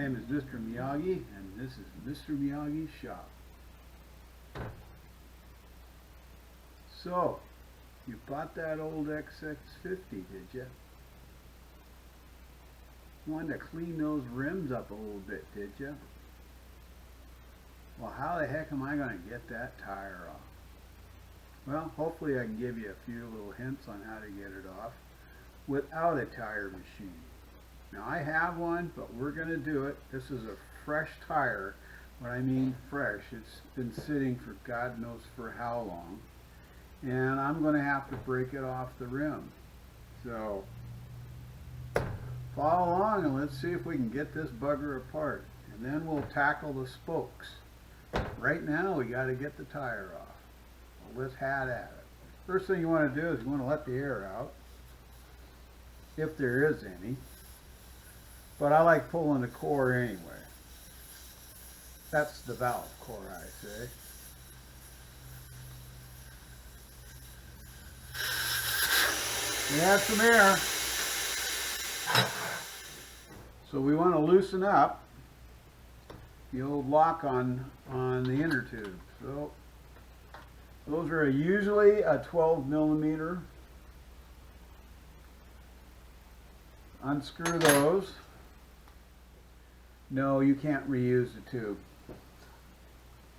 name is Mr. Miyagi, and this is Mr. Miyagi's shop. So, you bought that old XS650, did you? Wanted to clean those rims up a little bit, did you? Well, how the heck am I going to get that tire off? Well, hopefully I can give you a few little hints on how to get it off without a tire machine. Now I have one, but we're going to do it. This is a fresh tire. When I mean fresh, it's been sitting for God knows for how long. And I'm going to have to break it off the rim. So follow along and let's see if we can get this bugger apart. And then we'll tackle the spokes. Right now we got to get the tire off. Well, let's hat at it. First thing you want to do is you want to let the air out, if there is any. But I like pulling the core anyway. That's the valve core, I say. We have some air. So we want to loosen up the old lock on the inner tube. So those are usually a 12 millimeter. Unscrew those. No, you can't reuse the tube.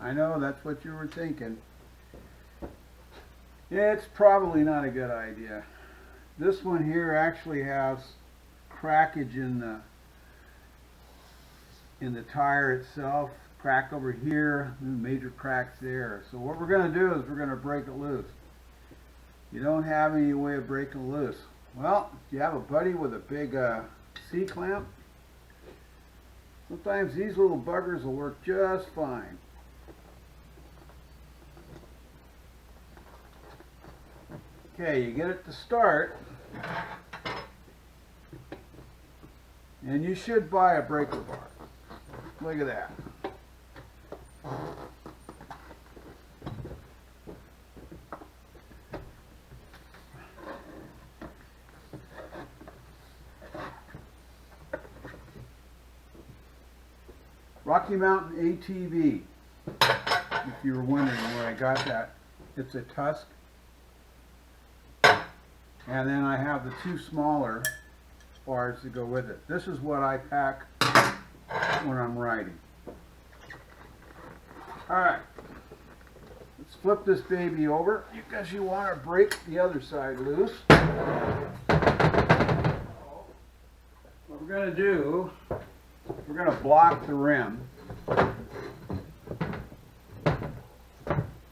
I know that's what you were thinking. It's probably not a good idea. This one here actually has crackage in the tire itself. Crack over here, major cracks there. So what we're going to do is we're going to break it loose. You don't have any way of breaking it loose. Well, if you have a buddy with a big C-clamp, sometimes these little buggers will work just fine. Okay, you get it to start, and you should buy a breaker bar. Look at that. Rocky Mountain ATV, if you were wondering where I got that. It's a tusk. And then I have the two smaller bars to go with it. This is what I pack when I'm riding. Alright, let's flip this baby over because you want to break the other side loose. What we're going to do, we're going to block the rim so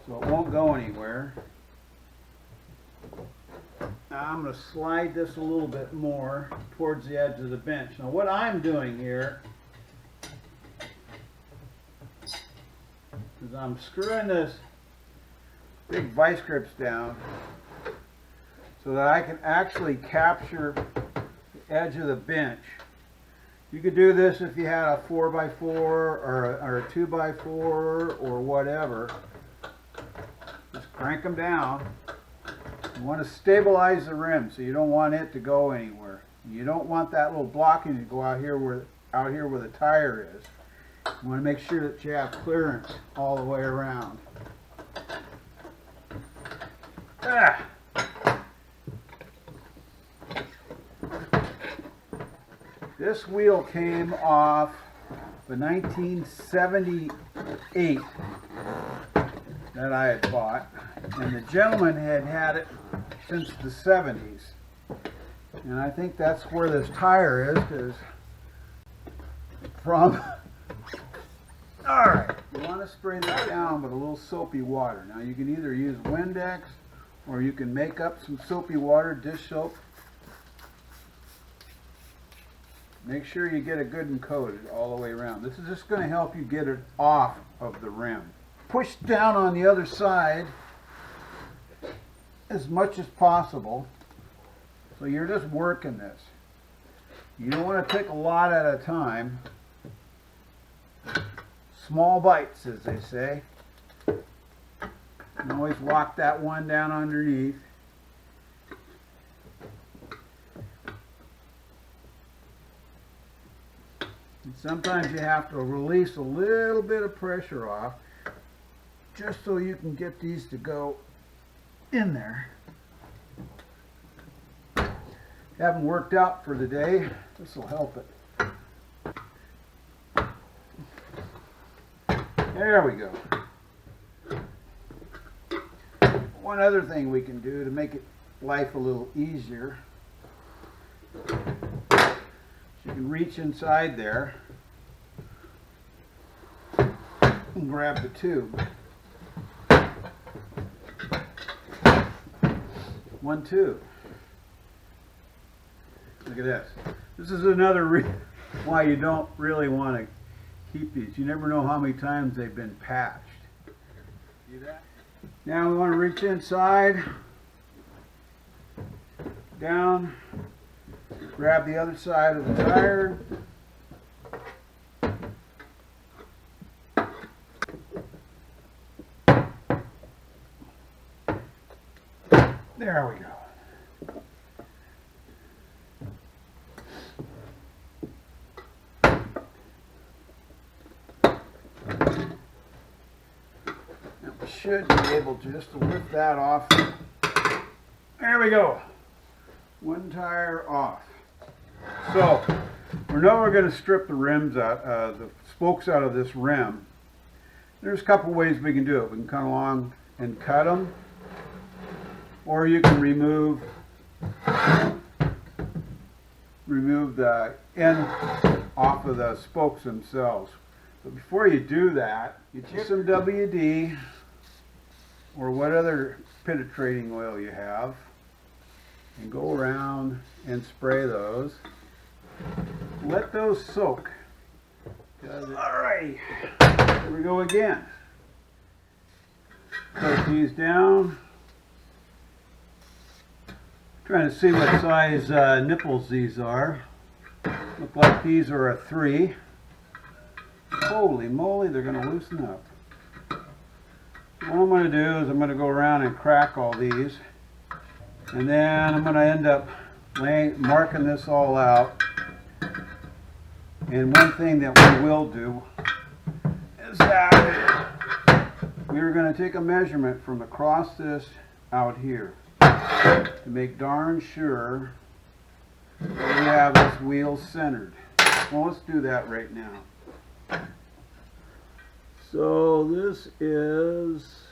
it won't go anywhere. Now I'm going to slide this a little bit more towards the edge of the bench. Now what I'm doing here is I'm screwing this big vice grips down so that I can actually capture the edge of the bench. You could do this if you had a 4x4 or a 2x4 or whatever. Just crank them down. You want to stabilize the rim so you don't want it to go anywhere. You don't want that little blocking to go out here where the tire is. You want to make sure that you have clearance all the way around. This wheel came off the 1978 that I had bought, and the gentleman had had it since the 70s. And I think that's where this tire is from. Alright, you want to spray this down with a little soapy water. Now you can either use Windex or you can make up some soapy water, dish soap. Make sure you get it good and coated all the way around. This is just going to help you get it off of the rim. Push down on the other side as much as possible. So you're just working this. You don't want to take a lot at a time. Small bites, as they say. You can always lock that one down underneath. And sometimes you have to release a little bit of pressure off just so you can get these to go in there. Haven't worked out for the day. This will help it. There we go. One other thing we can do to make it life a little easier, you can reach inside there and grab the tube. 1 tube. Look at this. This is another reason why you don't really want to keep these. You never know how many times they've been patched. See that? Now we want to reach inside, down, grab the other side of the tire. There we go. Now we should be able to just lift that off. There we go. One tire off. So now we're going to strip the rims out, the spokes out of this rim. There's a couple ways we can do it. We can come along and cut them, or you can remove the end off of the spokes themselves. But before you do that, you get some WD or what other penetrating oil you have, and go around and spray those. Let those soak. Alright, here we go again. Put these down. Trying to see what size nipples these are. Look like these are a 3. Holy moly, they're going to loosen up. What I'm going to do is I'm going to go around and crack all these. And then I'm going to end up marking this all out. And one thing that we will do is that we're going to take a measurement from across this out here to make darn sure that we have this wheel centered. Well, let's do that right now. So this is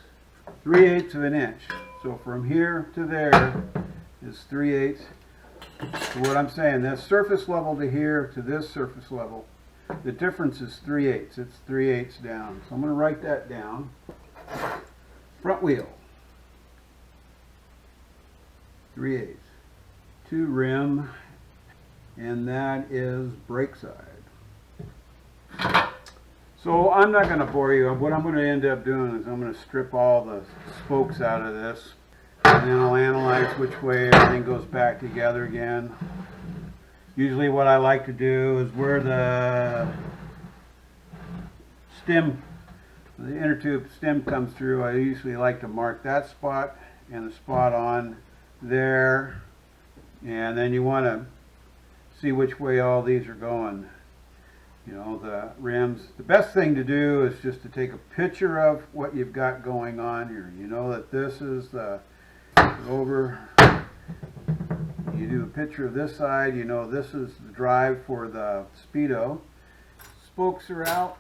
3/8 of an inch. So from here to there is 3/8. So what I'm saying, that surface level to here to this surface level, the difference is 3/8. It's 3/8 down. So I'm going to write that down. Front wheel, 3/8. To rim, and that is brake side. So I'm not going to bore you. What I'm going to end up doing is I'm going to strip all the spokes out of this, and then I'll analyze which way everything goes back together again. Usually what I like to do is where the stem, the inner tube stem comes through, I usually like to mark that spot and the spot on there, and then you want to see which way all these are going. You know, the rims. The best thing to do is just to take a picture of what you've got going on here. You know that this is the over. You do a picture of this side. You know this is the drive for the speedo. Spokes are out.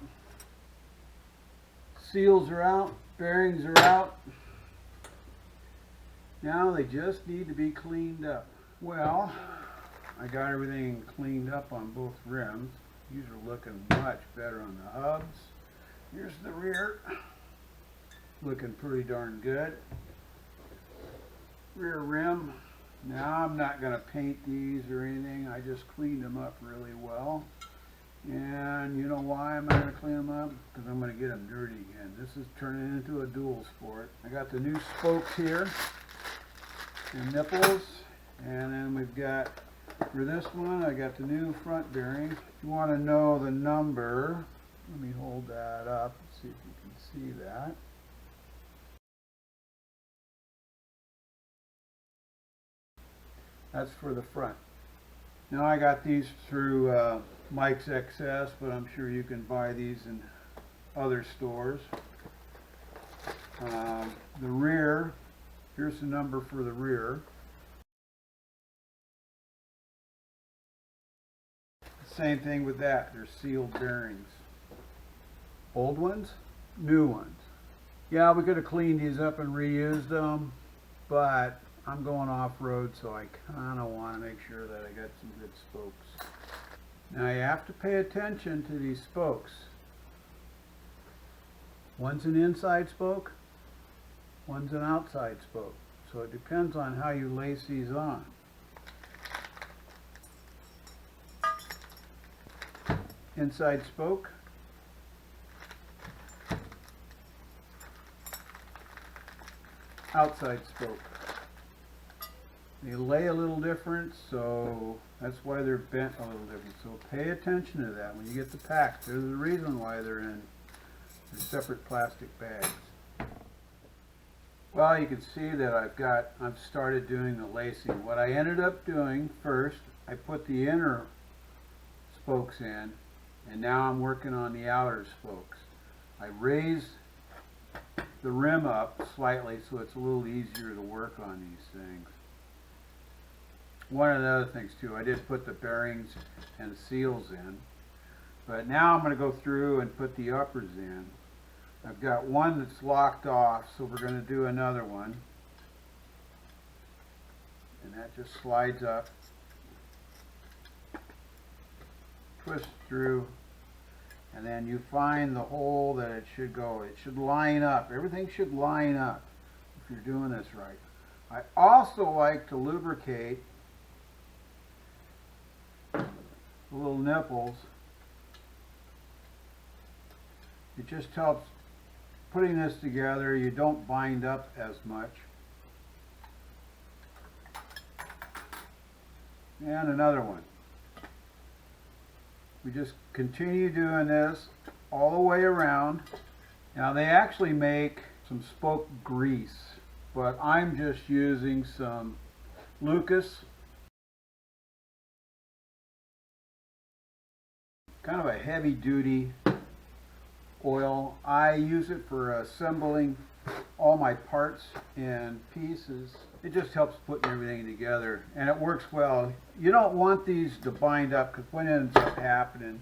Seals are out. Bearings are out. Now they just need to be cleaned up. Well, I got everything cleaned up on both rims. These are looking much better on the hubs. Here's the rear. Looking pretty darn good. Rear rim. Now I'm not going to paint these or anything. I just cleaned them up really well. And you know why I'm not going to clean them up? Because I'm going to get them dirty again. This is turning into a dual sport. I got the new spokes here. And nipples. And then we've got, for this one, I got the new front bearing. If you want to know the number, let me hold that up and see if you can see that. That's for the front. Now I got these through Mike's XS, but I'm sure you can buy these in other stores. The rear, here's the number for the rear. Same thing with that, they're sealed bearings. Old ones, new ones. Yeah, we could have cleaned these up and reused them, but I'm going off-road, so I kind of want to make sure that I got some good spokes. Now you have to pay attention to these spokes. One's an inside spoke, one's an outside spoke. So it depends on how you lace these on. Inside spoke, outside spoke. They lay a little different, so that's why they're bent a little different. So pay attention to that when you get the pack. There's a reason why they're in separate plastic bags. Well, you can see that I've started doing the lacing. What I ended up doing first, I put the inner spokes in, and now I'm working on the outer spokes. I raised the rim up slightly so it's a little easier to work on these things. One of the other things too, I did put the bearings and seals in, but now I'm going to go through and put the uppers in. I've got one that's locked off, so we're going to do another one, and that just slides up, twist through, and then you find the hole that it should go. It should line up. Everything should line up if you're doing this right. I also like to lubricate the little nipples. It just helps putting this together. You don't bind up as much. And another one. We just continue doing this all the way around. Now they actually make some spoke grease, but I'm just using some Lucas, kind of a heavy duty oil. I use it for assembling all my parts and pieces. It just helps putting everything together, and it works well. You don't want these to bind up, because what ends up happening,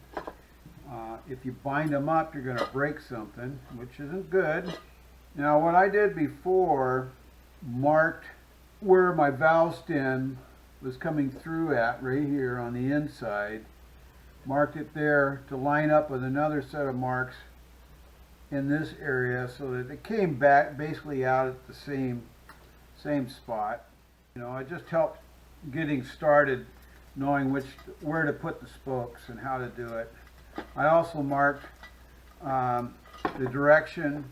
if you bind them up, you're going to break something, which isn't good. Now what I did before, marked where my valve stem was coming through at, right here on the inside, marked it there to line up with another set of marks in this area, so that it came back basically out at the same spot. You know, it just helped getting started, knowing where to put the spokes and how to do it. I also marked the direction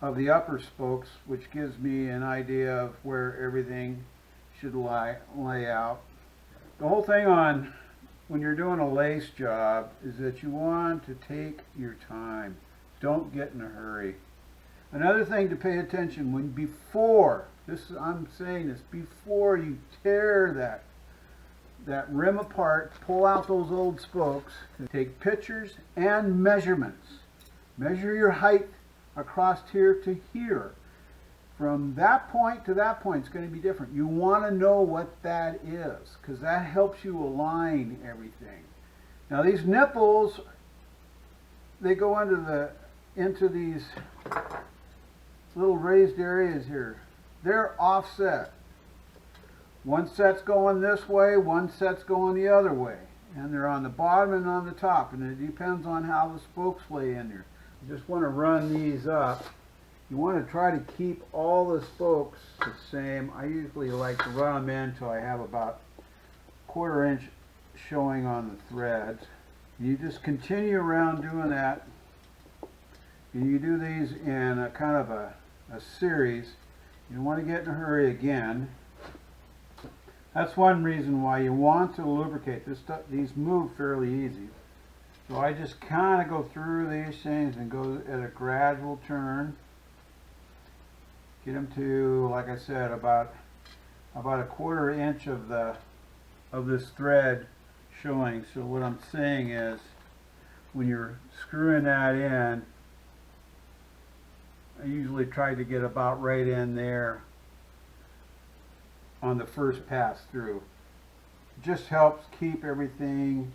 of the upper spokes, which gives me an idea of where everything should lay out. The whole thing on when you're doing a lace job is that you want to take your time. Don't get in a hurry. Another thing to pay attention I'm saying this, before you tear that rim apart, pull out those old spokes, take pictures and measurements. Measure your height across here to here. From that point to that point, it's going to be different. You want to know what that is, because that helps you align everything. Now these nipples, they go into these little raised areas here. They're offset. One set's going this way, one set's going the other way. And they're on the bottom and on the top, and it depends on how the spokes lay in there. You just want to run these up. You want to try to keep all the spokes the same. I usually like to run them in until I have about a 1/4 inch showing on the threads. You just continue around doing that. And you do these in a kind of a series. You don't want to get in a hurry again. That's one reason why you want to lubricate this stuff. These move fairly easy. So I just kind of go through these things and go at a gradual turn. Get them to, like I said, about a 1/4 inch of this thread showing. So what I'm saying is, when you're screwing that in, I usually try to get about right in there on the first pass through. It just helps keep everything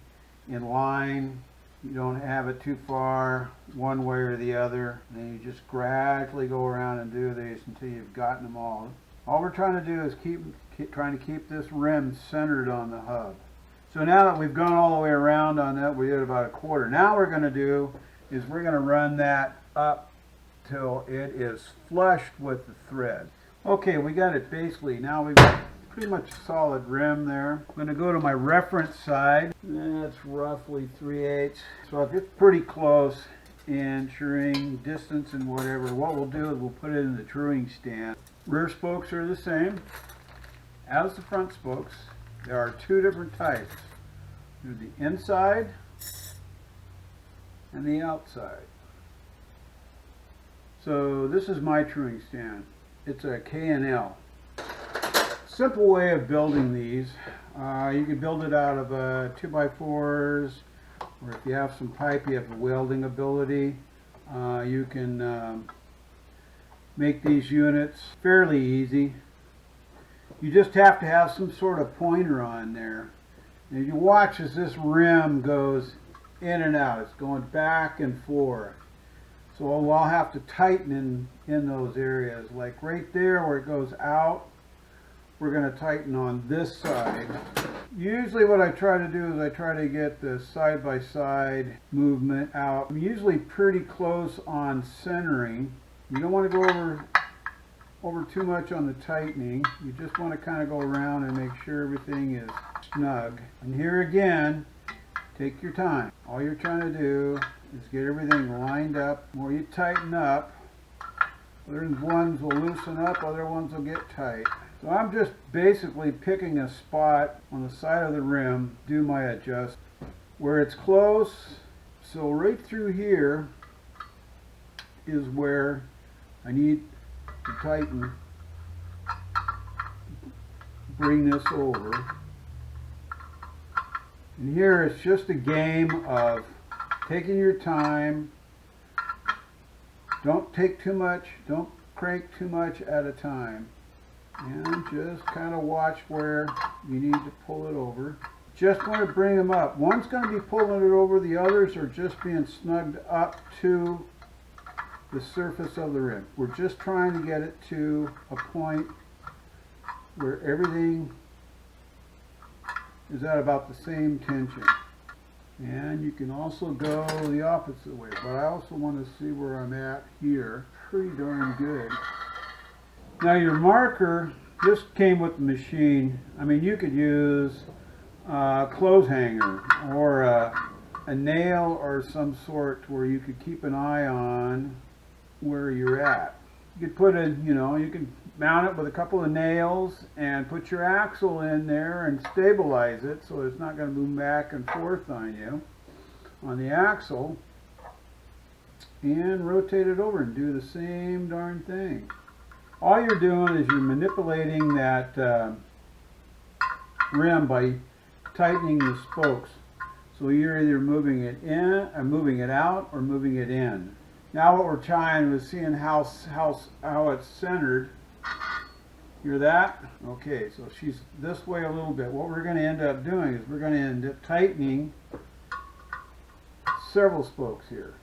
in line. You don't have it too far one way or the other. And then you just gradually go around and do these until you've gotten them all. All we're trying to do is trying to keep this rim centered on the hub. So now that we've gone all the way around on that, we did about a quarter. Now what we're going to do is we're going to run that up till it is flush with the thread. Okay, we got it basically. Now we've got pretty much a solid rim there. I'm going to go to my reference side. That's roughly 3/8. So if it's pretty close in truing distance and whatever, what we'll do is we'll put it in the truing stand. Rear spokes are the same as the front spokes. There are two different types. There's the inside and the outside. So this is my truing stand. It's a K&L. Simple way of building these. You can build it out of 2x4s, or if you have some pipe, you have the welding ability. You can make these units fairly easy. You just have to have some sort of pointer on there. And you watch as this rim goes in and out. It's going back and forth. So I'll have to tighten in those areas. Like right there where it goes out, we're going to tighten on this side. Usually what I try to do is I try to get the side-by-side movement out. I'm usually pretty close on centering. You don't want to go over too much on the tightening. You just want to kind of go around and make sure everything is snug. And here again, take your time. All you're trying to do is get everything lined up. The more you tighten up, other ones will loosen up, other ones will get tight. So I'm just basically picking a spot on the side of the rim, do my adjust where it's close. So right through here is where I need to tighten, bring this over. And here it's just a game of taking your time. Don't take too much, don't crank too much at a time. And just kind of watch where you need to pull it over. Just want to bring them up. One's going to be pulling it over, the others are just being snugged up to the surface of the rim. We're just trying to get it to a point where everything is at about the same tension. And you can also go the opposite way, but I also want to see where I'm at here. Pretty darn good. Now your marker, this came with the machine. I mean, you could use a clothes hanger or a nail or some sort where you could keep an eye on where you're at. You could put in, you can mount it with a couple of nails and put your axle in there and stabilize it so it's not going to move back and forth on you on the axle, and rotate it over and do the same darn thing. All you're doing is you're manipulating that rim by tightening the spokes. So you're either moving it in, or moving it out, or moving it in. Now what we're trying is seeing how it's centered. Hear that? Okay, so she's this way a little bit. What we're going to end up doing is we're going to end up tightening several spokes here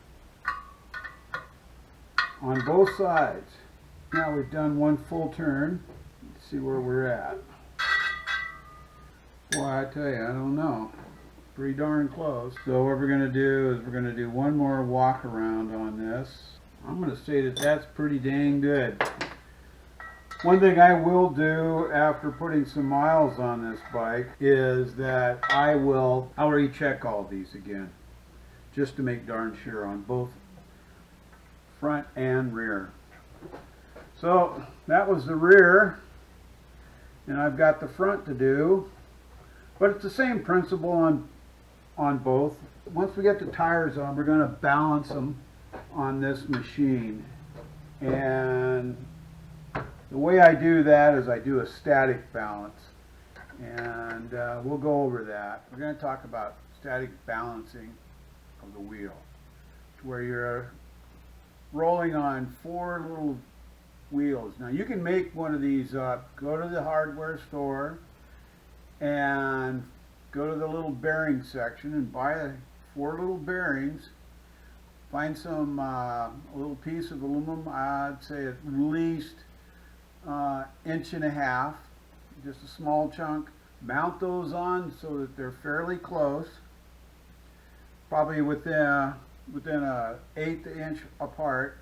on both sides. Now we've done one full turn. Let's see where we're at. Boy, I tell you, I don't know. Pretty darn close. So what we're going to do is we're going to do one more walk around on this. I'm going to say that that's pretty dang good. One thing I will do after putting some miles on this bike is that I'll recheck all these again, just to make darn sure on both front and rear. So that was the rear, and I've got the front to do, but it's the same principle on both. Once we get the tires on, we're going to balance them on this machine, and the way I do that is I do a static balance. and we'll go over that. We're going to talk about static balancing of the wheel, where you're rolling on 4 little wheels. Now you can make one of these up. Go to the hardware store and go to the little bearing section and buy 4 little bearings. Find some a little piece of aluminum, I'd say at least 1.5 inches, just a small chunk. Mount those on so that they're fairly close, probably within a 1/8 inch apart.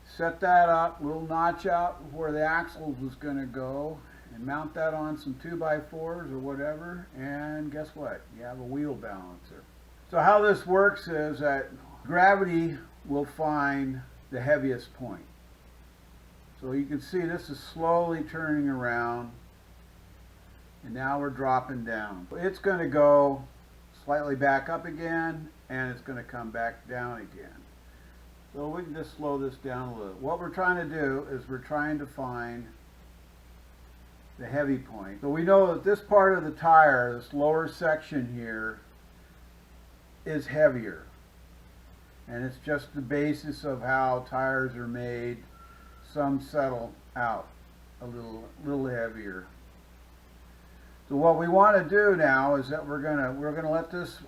Set that up, little notch out where the axle was going to go, and mount that on some 2x4s or whatever, and guess what? You have a wheel balancer. So how this works is that gravity will find the heaviest point. So you can see this is slowly turning around, and now we're dropping down. It's going to go slightly back up again, and it's going to come back down again. So we can just slow this down a little. What we're trying to do is we're trying to find the heavy point. So we know that this part of the tire, this lower section here, is heavier. And it's just the basis of how tires are made. Some settle out a little heavier. So what we want to do now is that we're gonna let this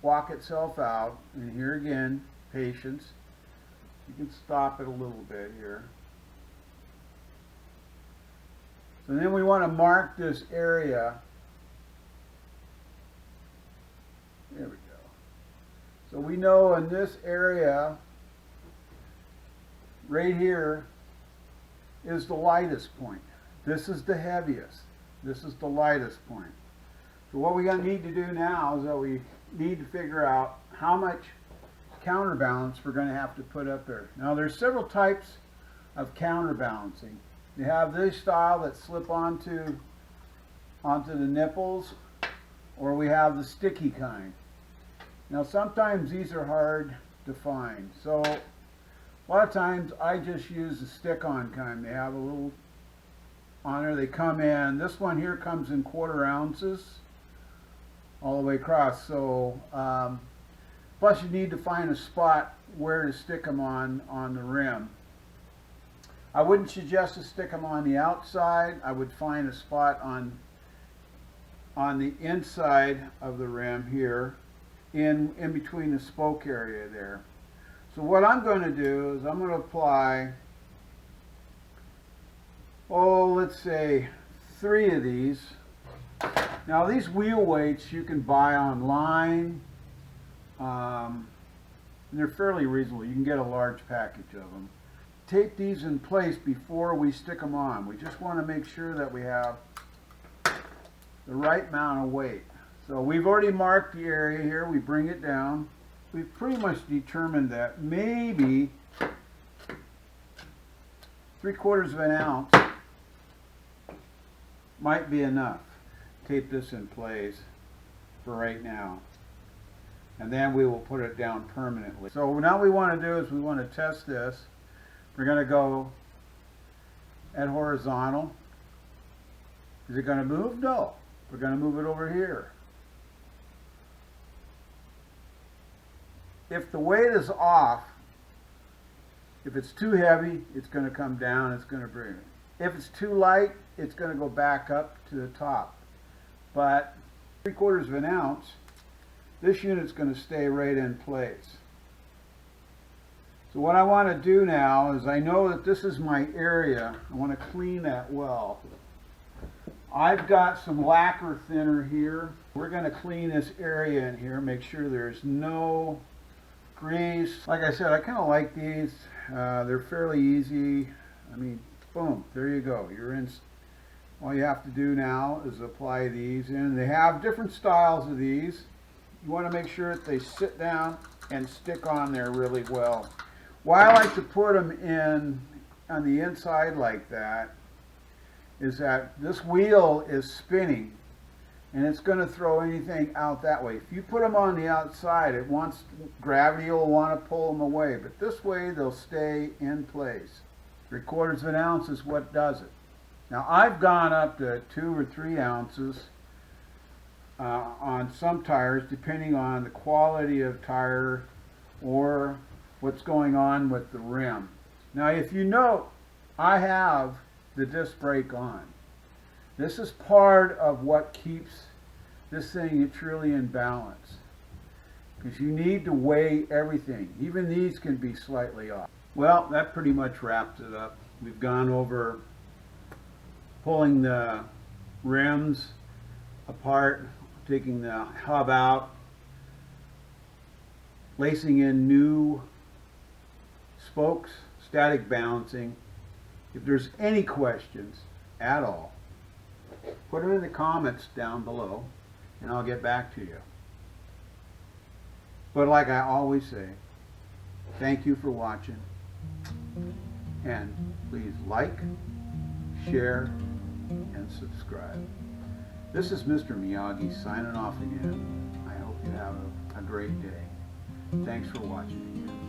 walk itself out. And here again, patience. You can stop it a little bit here. So then we want to mark this area. There we go. So we know in this area, right here, is the lightest point. This is the heaviest. This is the lightest point. So what we're going to need to do now is that we need to figure out how much counterbalance we're going to have to put up there. Now there's several types of counterbalancing. You have this style that slip onto the nipples, or we have the sticky kind. Now sometimes these are hard to find, so a lot of times I just use the stick-on kind. They have a little on there. They come in. This one here comes in 1/4 ounces all the way across. So plus you need to find a spot where to stick them on the rim. I wouldn't suggest to stick them on the outside. I would find a spot on the inside of the rim here, in between the spoke area there. So what I'm going to do is I'm going to apply, let's say 3 of these. Now these wheel weights you can buy online. They're fairly reasonable. You can get a large package of them. Tape these in place before we stick them on. We just want to make sure that we have the right amount of weight. So we've already marked the area here. We bring it down. We've pretty much determined that maybe 3/4 ounce might be enough. Tape this in place for right now, and then we will put it down permanently. So now what we want to do is we want to test this. We're going to go at horizontal. Is it going to move? No. We're going to move it over here. If the weight is off, if it's too heavy, it's going to come down, it's going to bring it. If it's too light, it's going to go back up to the top. But 3/4 ounce, this unit's going to stay right in place. So what I want to do now is I know that this is my area. I want to clean that well. I've got some lacquer thinner here. We're going to clean this area in here, make sure there's no grease. Like I said, I kind of like these. They're fairly easy. I mean, boom, there you go. You're in. All you have to do now is apply these in. They have different styles of these. You want to make sure that they sit down and stick on there really well. Why I like to put them in on the inside like that is that this wheel is spinning and it's going to throw anything out that way. If you put them on the outside, gravity will want to pull them away, but this way they'll stay in place. 3/4 ounce is what does it. Now I've gone up to 2 or 3 ounces on some tires, depending on the quality of tire or what's going on with the rim. Now if you note, I have the disc brake on. This is part of what keeps this thing truly in balance, because you need to weigh everything. Even these can be slightly off. Well, that pretty much wraps it up. We've gone over pulling the rims apart, taking the hub out, lacing in new spokes, static balancing. If there's any questions at all, put them in the comments down below and I'll get back to you. But like I always say, thank you for watching, and please like, share, and subscribe. This is Mr. Miyagi signing off again. I hope you have a great day. Thanks for watching again.